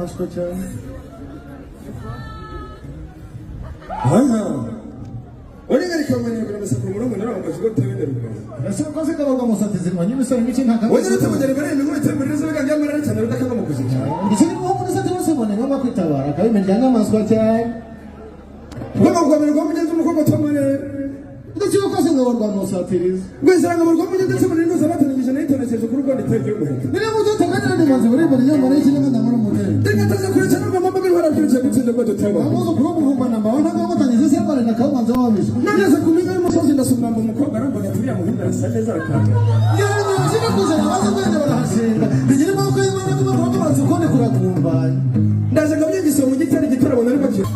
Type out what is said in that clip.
amaswa cyane. Orega rikamanya kuna masakuru murongo nara bakavuga tabenderuka. Ese ukoze kabaga musatizi mwanyi misoro ngiki ntaka. Wajira tabagere bare ni muri tembere zo bega ngamara cyane rudakanga mukuzi. Ngiki ni uwo muri satiro sebone ngoma kwitabara kabimenye n'amaswa cyane. Ngoma kwabere ngo mugenzi umukobwa tomane. Ndetse ukoze ngo rwa musatiriza. Gwezera ngo rwo mugenzi sebone ngo zabatanije na internet zo kuri Rwanda TV muheka. Nire muzo tokana ndi manzi bari bari nyamara iki n'anga muri mutera. Ndeka taza kuri cyane ngo mama bari barabye gutsinda kwa dotema. Amuzo kuri muvumba namba wana ngo batanyeze sebone na kawo manzo wabisha. Nageze kumiga umusozi ndasumba mu mukobwa arambona turiya muhinda asanje zarakanga. Yari nzira kuzana bazo kwende barahashinga. Bigire mako y'Imana kuba bazo konde kurakumba. Ndaje ngabye gisomo gitari gitarabo nari bakira.